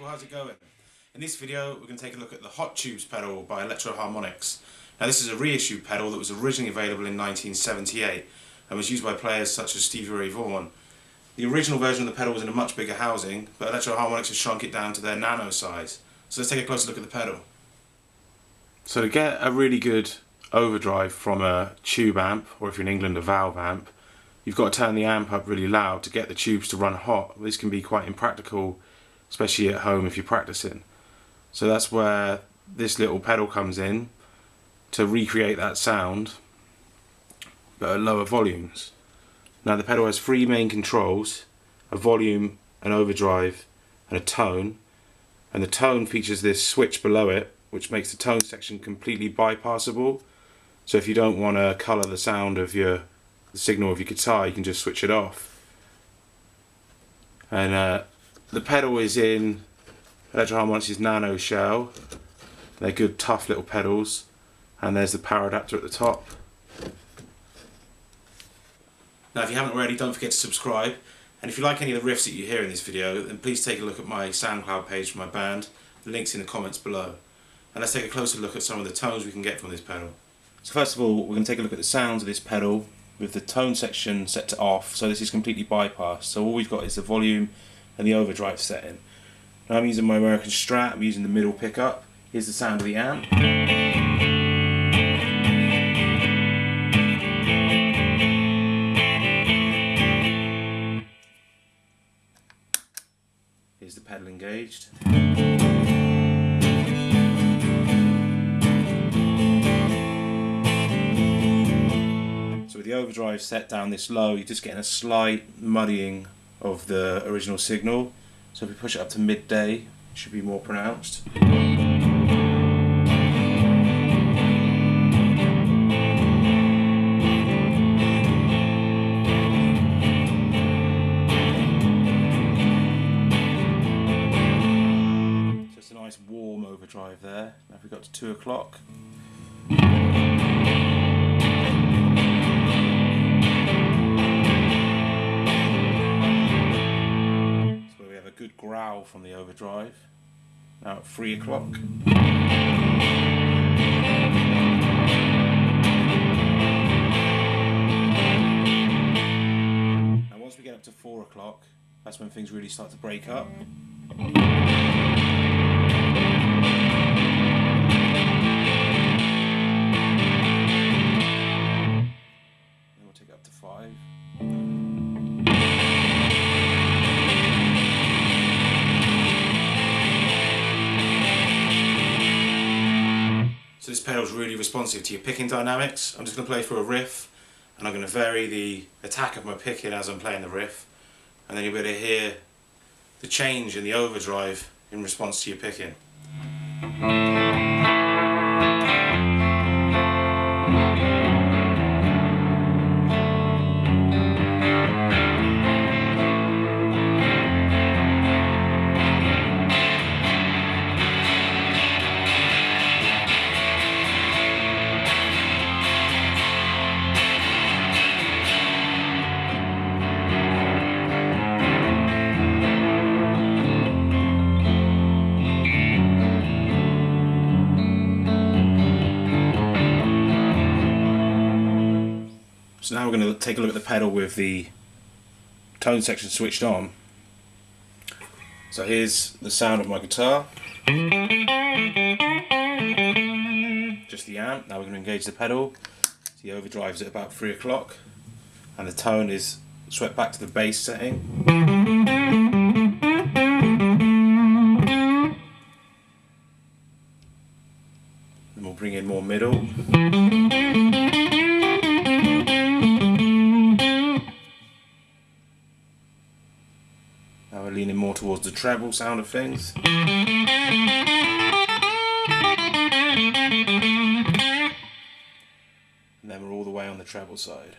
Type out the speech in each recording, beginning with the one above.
people, how's it going? In this video we're going to take a look at the Hot Tubes pedal by Electro Harmonix. Now this is a reissued pedal that was originally available in 1978 and was used by players such as Stevie Ray Vaughan. The original version of the pedal was in a much bigger housing, but Electro Harmonix has shrunk it down to their nano size. So let's take a closer look at the pedal. So to get a really good overdrive from a tube amp, or if you're in England a valve amp, you've got to turn the amp up really loud to get the tubes to run hot. This can be quite impractical, especially at home if you're practicing. So that's where this little pedal comes in to recreate that sound, but at lower volumes. Now the pedal has three main controls: a volume, an overdrive and a tone. And the tone features this switch below it, which makes the tone section completely bypassable. So if you don't want to colour the sound of the signal of your guitar, you can just switch it off. And the pedal is in Electro Harmonix's nano shell. They're good tough little pedals, and there's the power adapter at the top. Now if you haven't already, don't forget to subscribe, and if you like any of the riffs that you hear in this video, then please take a look at my SoundCloud page for my band. The link's in the comments below. And let's take a closer look at some of the tones we can get from this pedal. So first of all, we're going to take a look at the sounds of this pedal with the tone section set to off, so this is completely bypassed. So all we've got is the volume and the overdrive setting. Now I'm using my American Strat, I'm using the middle pickup. Here's the sound of the amp. Here's the pedal engaged. So with the overdrive set down this low, you're just getting a slight muddying of the original signal. So if we push it up to midday, it should be more pronounced. So it's a nice warm overdrive there. Now if we got to 2 o'clock. Good growl from the overdrive. Now at 3 o'clock. Then once we get up to 4 o'clock, that's when things really start to break up. Then we'll take it up to 5. So this pedal is really responsive to your picking dynamics. I'm just going to play through a riff, and I'm going to vary the attack of my picking as I'm playing the riff, and then you'll be able to hear the change in the overdrive in response to your picking. So now we're going to take a look at the pedal with the tone section switched on. So here's the sound of my guitar. Just the amp. Now we're going to engage the pedal. The overdrive is at about 3 o'clock, and the tone is swept back to the bass setting. Then we'll bring in more middle. Now we're leaning more towards the treble sound of things. And then we're all the way on the treble side.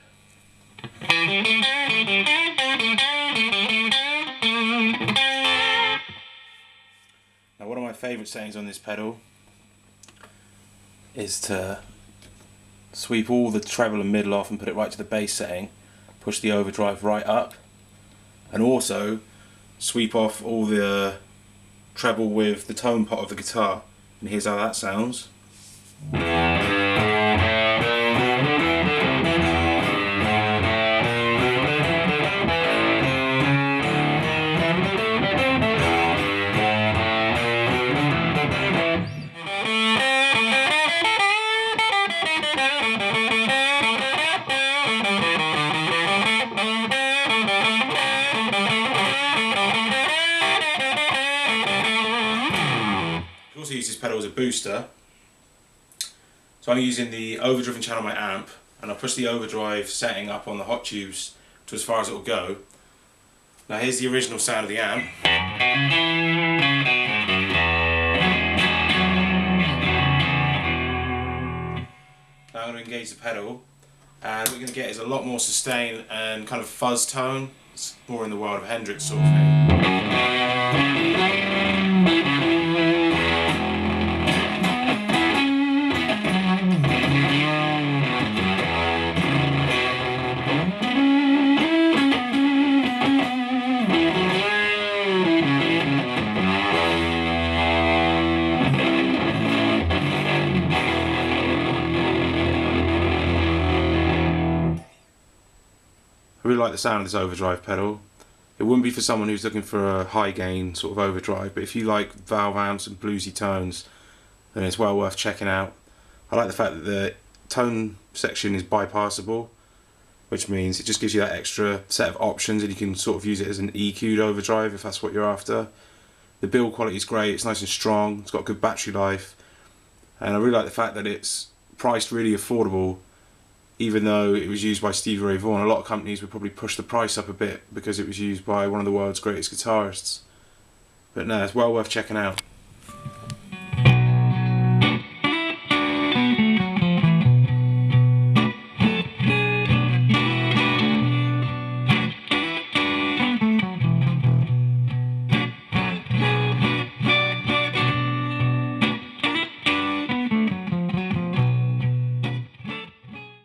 Now one of my favourite settings on this pedal is to sweep all the treble and middle off and put it right to the bass setting, push the overdrive right up, and also sweep off all the treble with the tone pot of the guitar, and here's how that sounds. You can also use this pedal as a booster. So I'm using the overdriven channel on my amp, and I push the overdrive setting up on the Hot Tubes to as far as it will go. Now here's the original sound of the amp. Now I'm going to engage the pedal, and what you're going to get is a lot more sustain and kind of fuzz tone. It's more in the world of Hendrix sort of thing. I really like the sound of this overdrive pedal. It wouldn't be for someone who's looking for a high gain sort of overdrive, but if you like valve amps and bluesy tones, then it's well worth checking out. I like the fact that the tone section is bypassable, which means it just gives you that extra set of options, and you can sort of use it as an EQ'd overdrive if that's what you're after. The build quality is great, it's nice and strong, it's got good battery life, and I really like the fact that it's priced really affordable. Even though it was used by Stevie Ray Vaughan, a lot of companies would probably push the price up a bit because it was used by one of the world's greatest guitarists. But no, it's well worth checking out.